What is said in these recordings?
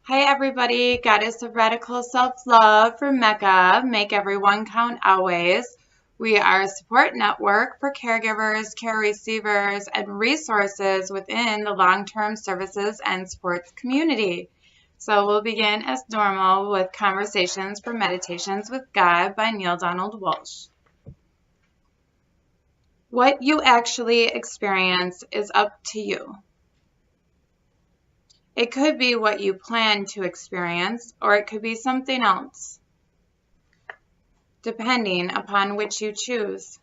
Hi everybody, Goddess of Radical Self-Love for Mecca. Make everyone count always. We are a support network for caregivers, care receivers, and resources within the long-term services and supports community. So we'll begin as normal with Conversations for Meditations with God by Neale Donald Walsch. What you actually experience is up to you. It could be what you plan to experience, or it could be something else, depending upon which you choose.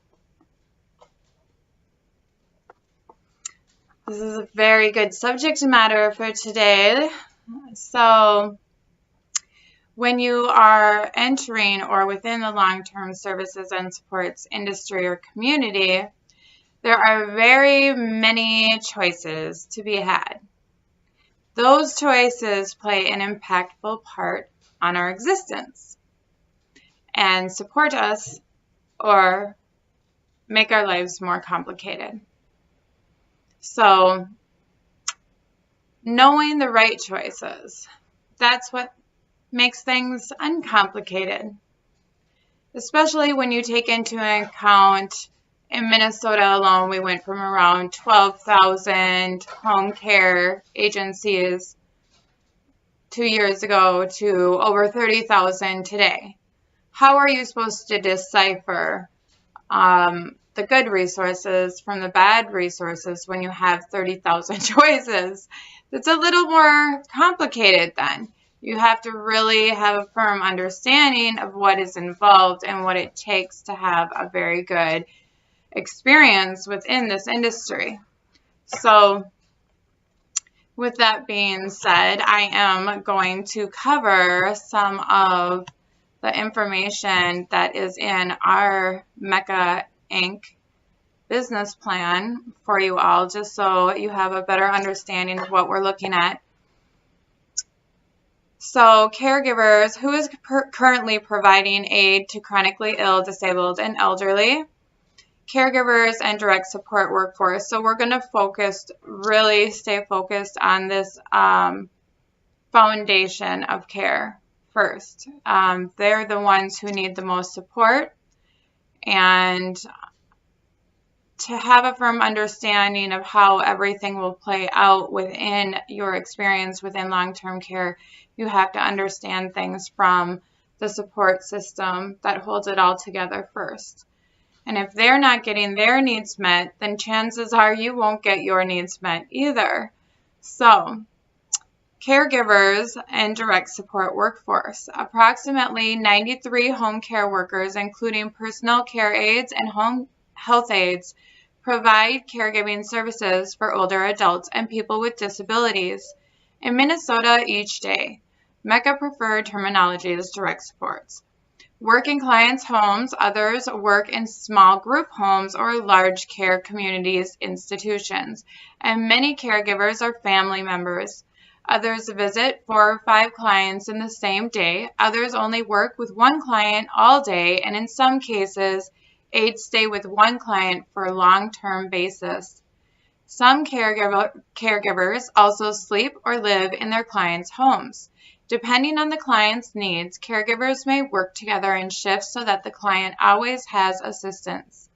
This is a very good subject matter for today. So, when you are entering or within the long-term services and supports industry or community, there are very many choices to be had. Those choices play an impactful part on our existence and support us or make our lives more complicated. So, knowing the right choices, that's what makes things uncomplicated, especially when you take into account in Minnesota alone, we went from around 12,000 home care agencies 2 years ago to over 30,000 today. How are you supposed to decipher the good resources from the bad resources when you have 30,000 choices? It's a little more complicated then. You have to really have a firm understanding of what is involved and what it takes to have a very good experience within this industry. So with that being said, I am going to cover some of the information that is in our Mecca Inc. business plan for you all, just so you have a better understanding of what we're looking at. So Caregivers, who is currently providing aid to chronically ill, disabled, and elderly caregivers and direct support workforce. So we're going to really stay focused on this foundation of care first. They're the ones who need the most support, and to have a firm understanding of how everything will play out within your experience within long-term care, you have to understand things from the support system that holds it all together first. And if they're not getting their needs met, then chances are you won't get your needs met either. So, caregivers and direct support workforce. Approximately 93 home care workers, including personal care aides and home health aides, provide caregiving services for older adults and people with disabilities in Minnesota each day. Mecca preferred terminology is direct supports. Work in clients' homes, others work in small group homes or large care communities institutions, and many caregivers are family members. Others visit 4 or 5 clients in the same day. Others only work with one client all day, and in some cases, aides stay with one client for a long-term basis. Some caregivers also sleep or live in their clients' homes. Depending on the client's needs, caregivers may work together in shifts so that the client always has assistance.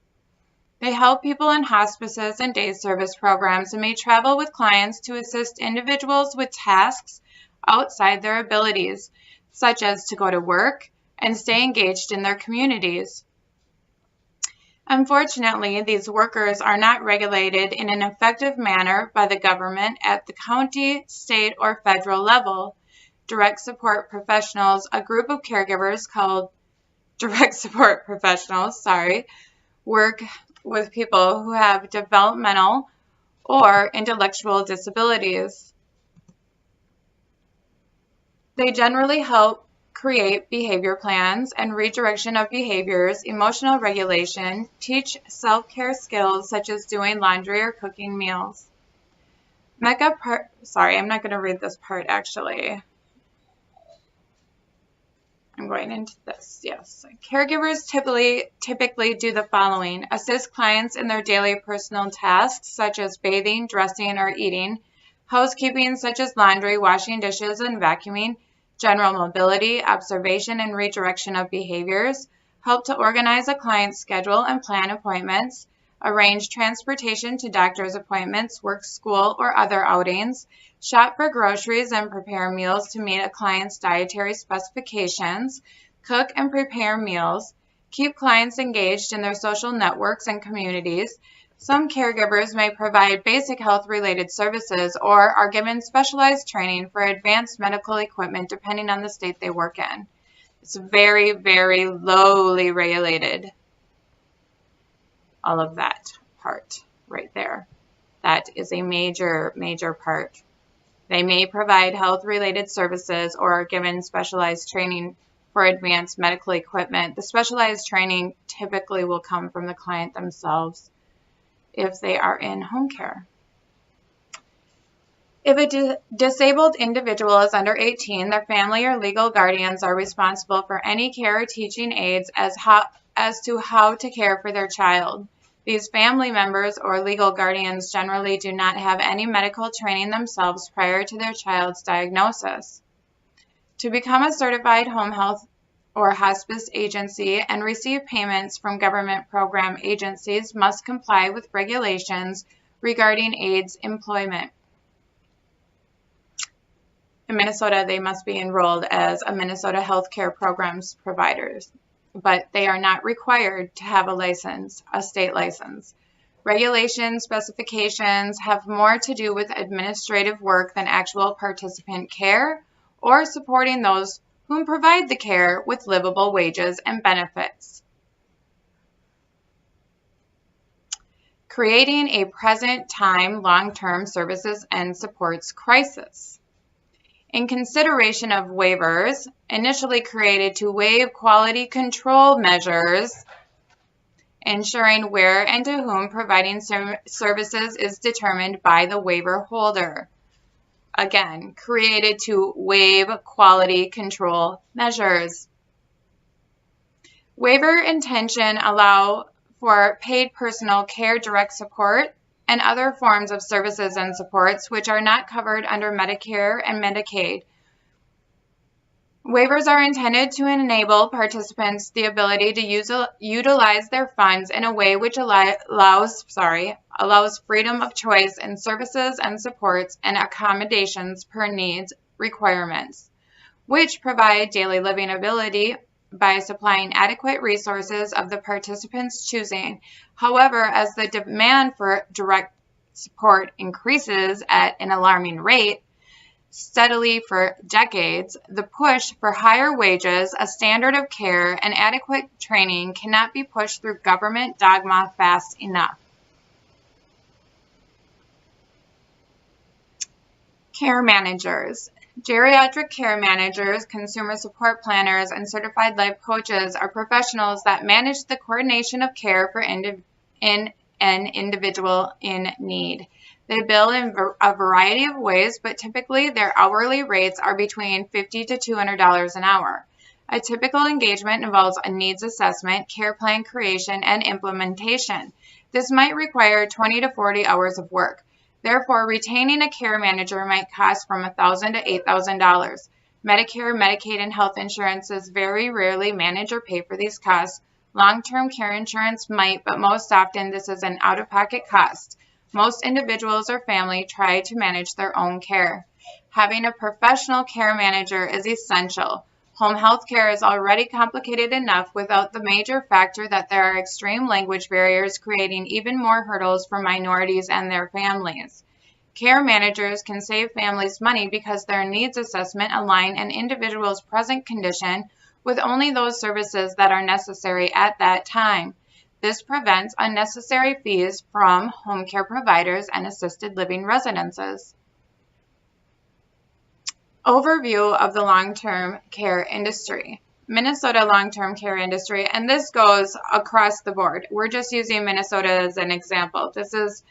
They help people in hospices and day service programs and may travel with clients to assist individuals with tasks outside their abilities, such as to go to work and stay engaged in their communities. Unfortunately, these workers are not regulated in an effective manner by the government at the county, state, or federal level. Direct support professionals, a group of caregivers called direct support professionals, work with people who have developmental or intellectual disabilities. They generally help create behavior plans and redirection of behaviors, emotional regulation, teach self-care skills such as doing laundry or cooking meals. I'm not going to read this part actually. I'm going into this, yes. Caregivers typically do the following: assist clients in their daily personal tasks, such as bathing, dressing, or eating, Housekeeping such as laundry, washing dishes, and vacuuming, general mobility, observation, and redirection of behaviors, help to organize a client's schedule and plan appointments, arrange transportation to doctor's appointments, work, school, or other outings, shop for groceries and prepare meals to meet a client's dietary specifications, cook and prepare meals, keep clients engaged in their social networks and communities. Some caregivers may provide basic health-related services or are given specialized training for advanced medical equipment depending on the state they work in. It's very, very lowly regulated. All of that part right there. That is a major, major part. They may provide health-related services or are given specialized training for advanced medical equipment. The specialized training typically will come from the client themselves if they are in home care. If a disabled individual is under 18, their family or legal guardians are responsible for any care or teaching aids as to how to care for their child. These family members or legal guardians generally do not have any medical training themselves prior to their child's diagnosis. To become a certified home health or hospice agency and receive payments from government program agencies must comply with regulations regarding AIDS employment. In Minnesota, they must be enrolled as a Minnesota healthcare programs providers, but they are not required to have a license, a state license. Regulation specifications have more to do with administrative work than actual participant care or supporting those whom provide the care with livable wages and benefits. Creating a present-time long-term services and supports crisis. In consideration of waivers, initially created to waive quality control measures, ensuring where and to whom providing services is determined by the waiver holder. Again, created to waive quality control measures. Waiver intention allow for paid personal care direct support and other forms of services and supports which are not covered under Medicare and Medicaid. Waivers are intended to enable participants the ability to utilize their funds in a way which allows freedom of choice in services and supports and accommodations per needs requirements, which provide daily living ability by supplying adequate resources of the participants' choosing. However, as the demand for direct support increases at an alarming rate, steadily for decades, the push for higher wages, a standard of care, and adequate training cannot be pushed through government dogma fast enough. Care managers. Geriatric care managers, consumer support planners, and certified life coaches are professionals that manage the coordination of care for an individual in need. They bill in a variety of ways, but typically their hourly rates are between $50 to $200 an hour. A typical engagement involves a needs assessment, care plan creation, and implementation. This might require 20 to 40 hours of work. Therefore, retaining a care manager might cost from $1,000 to $8,000. Medicare, Medicaid, and health insurances very rarely manage or pay for these costs. Long-term care insurance might, but most often this is an out-of-pocket cost. Most individuals or family try to manage their own care. Having a professional care manager is essential. Home health care is already complicated enough without the major factor that there are extreme language barriers creating even more hurdles for minorities and their families. Care managers can save families money because their needs assessment align an individual's present condition with only those services that are necessary at that time. This prevents unnecessary fees from home care providers and assisted living residences. Overview of the long-term care industry. Minnesota long-term care industry, and this goes across the board. We're just using Minnesota as an example. This is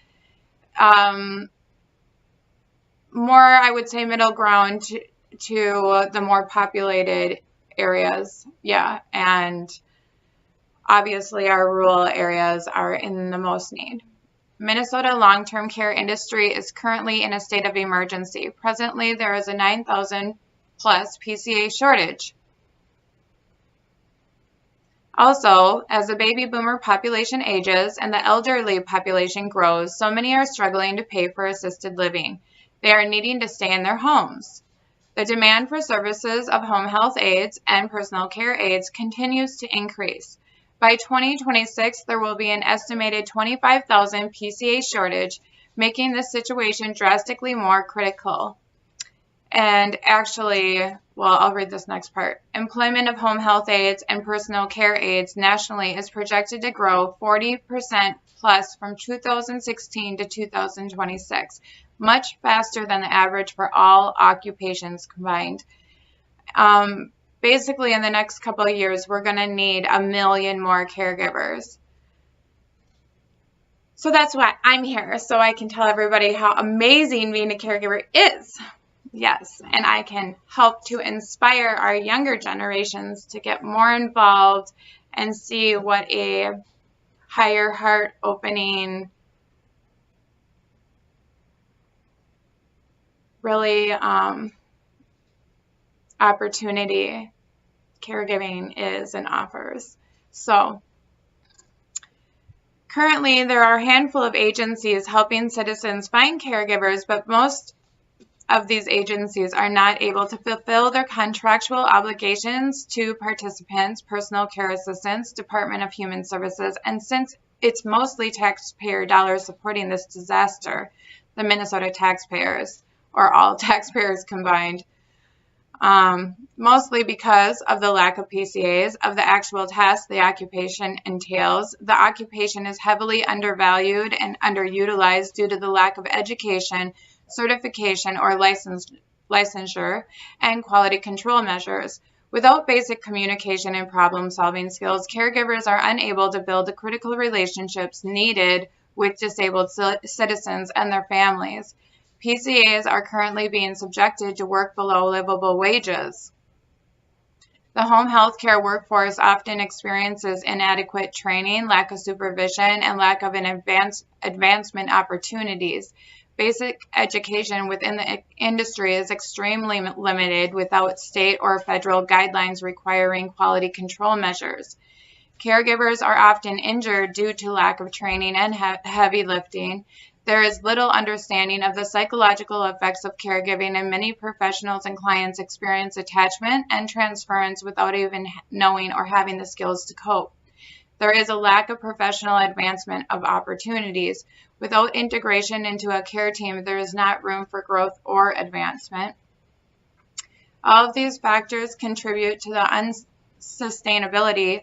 more, I would say, middle ground to the more populated areas. Yeah, and obviously our rural areas are in the most need. Minnesota long-term care industry is currently in a state of emergency. Presently, there is a 9,000 plus PCA shortage. Also, as the baby boomer population ages and the elderly population grows, so many are struggling to pay for assisted living. They are needing to stay in their homes. The demand for services of home health aides and personal care aides continues to increase. By 2026, there will be an estimated 25,000 PCA shortage, making this situation drastically more critical. And actually, well, I'll read this next part. Employment of home health aides and personal care aides nationally is projected to grow 40% plus from 2016 to 2026, much faster than the average for all occupations combined. Basically, in the next couple of years, we're going to need 1 million more caregivers. So that's why I'm here, so I can tell everybody how amazing being a caregiver is. Yes, and I can help to inspire our younger generations to get more involved and see what a higher heart opening, really opportunity caregiving is and offers. So currently there are a handful of agencies helping citizens find caregivers, but most of these agencies are not able to fulfill their contractual obligations to participants, personal care assistants, Department of Human Services, and since it's mostly taxpayer dollars supporting this disaster, the Minnesota taxpayers, or all taxpayers combined, mostly because of the lack of PCAs, of the actual tasks the occupation entails. The occupation is heavily undervalued and underutilized due to the lack of education, certification, or licensure, and quality control measures. Without basic communication and problem-solving skills, caregivers are unable to build the critical relationships needed with disabled citizens and their families. PCAs are currently being subjected to work below livable wages. The home health care workforce often experiences inadequate training, lack of supervision, and lack of advancement opportunities. Basic education within the industry is extremely limited without state or federal guidelines requiring quality control measures. Caregivers are often injured due to lack of training and heavy lifting. There is little understanding of the psychological effects of caregiving, and many professionals and clients experience attachment and transference without even knowing or having the skills to cope. There is a lack of professional advancement of opportunities. Without integration into a care team, there is not room for growth or advancement. All of these factors contribute to the unsustainability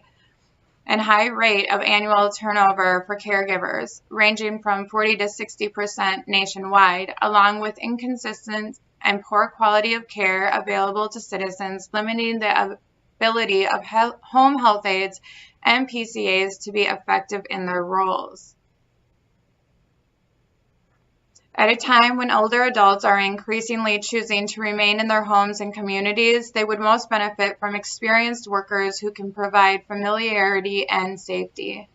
and high rate of annual turnover for caregivers, ranging from 40 to 60% nationwide, along with inconsistent and poor quality of care available to citizens, limiting the ability of home health aides and PCAs to be effective in their roles. At a time when older adults are increasingly choosing to remain in their homes and communities, they would most benefit from experienced workers who can provide familiarity and safety.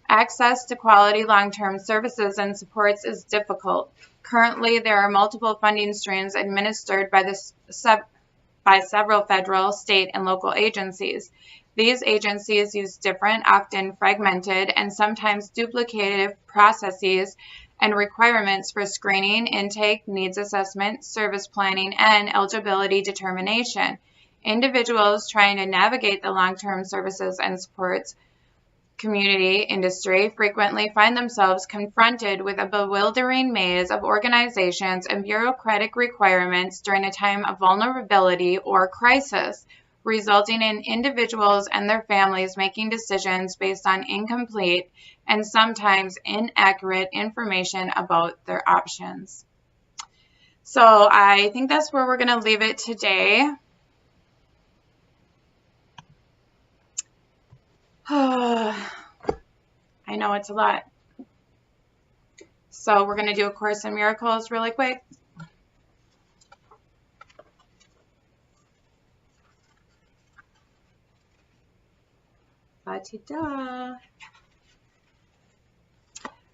Access to quality long-term services and supports is difficult. Currently, there are multiple funding streams administered by several federal, state, and local agencies. These agencies use different, often fragmented, and sometimes duplicative processes and requirements for screening, intake, needs assessment, service planning, and eligibility determination. Individuals trying to navigate the long-term services and supports community industry frequently find themselves confronted with a bewildering maze of organizations and bureaucratic requirements during a time of vulnerability or crisis, resulting in individuals and their families making decisions based on incomplete and sometimes inaccurate information about their options. So I think that's where we're going to leave it today. I know it's a lot. So we're going to do A Course in Miracles really quick. Ba-ti-da.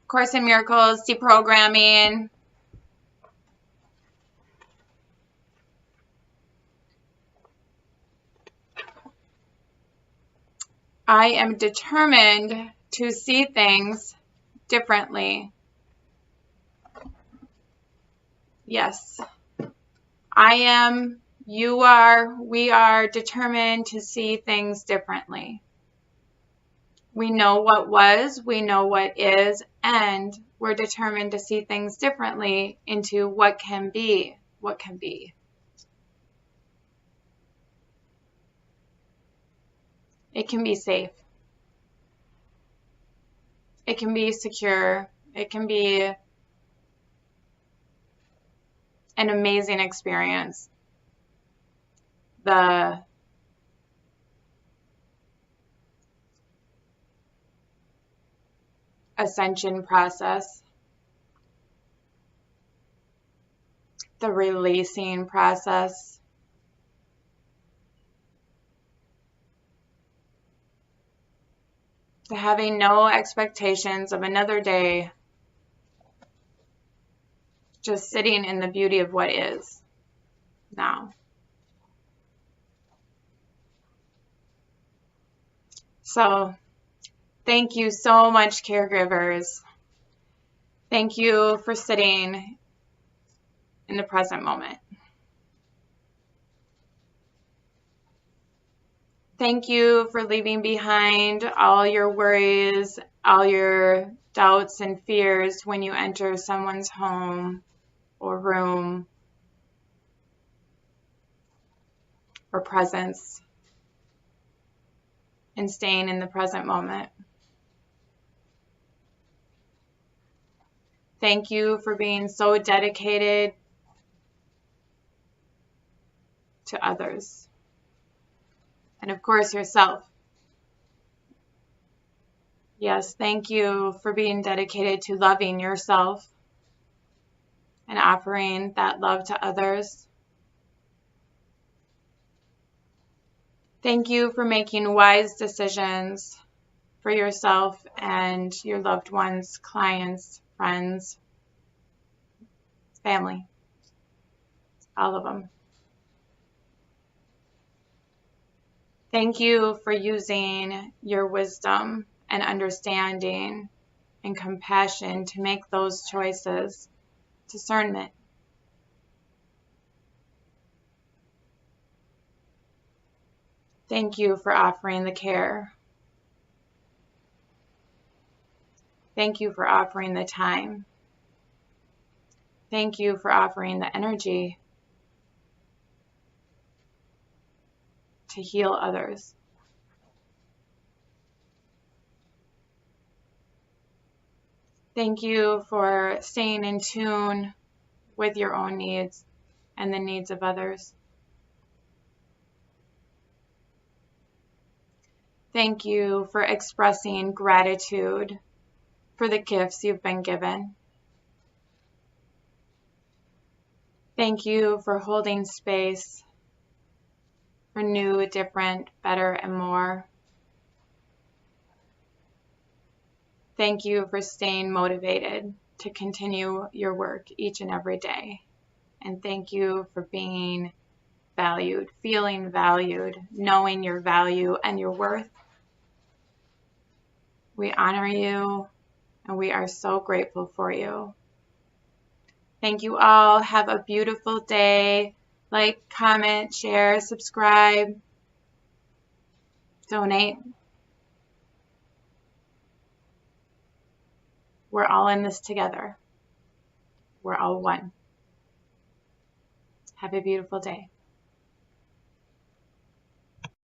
Course in Miracles, deprogramming. I am determined to see things differently. Yes. I am, you are, we are determined to see things differently. We know what was, we know what is, and we're determined to see things differently into what can be, what can be. It can be safe. It can be secure. It can be an amazing experience. The ascension process, the releasing process, the having no expectations of another day, just sitting in the beauty of what is now. So, thank you so much, caregivers. Thank you for sitting in the present moment. Thank you for leaving behind all your worries, all your doubts and fears when you enter someone's home or room or presence, and staying in the present moment. Thank you for being so dedicated to others. And of course, yourself. Yes, thank you for being dedicated to loving yourself and offering that love to others. Thank you for making wise decisions for yourself and your loved ones, clients, friends, family, all of them. Thank you for using your wisdom and understanding and compassion to make those choices. Discernment. Thank you for offering the care. Thank you for offering the time. Thank you for offering the energy to heal others. Thank you for staying in tune with your own needs and the needs of others. Thank you for expressing gratitude for the gifts you've been given. Thank you for holding space for new, different, better, and more. Thank you for staying motivated to continue your work each and every day. And thank you for being valued, feeling valued, knowing your value and your worth. We honor you, and we are so grateful for you. Thank you all. Have a beautiful day. Like, comment, share, subscribe, donate. We're all in this together. We're all one. Have a beautiful day.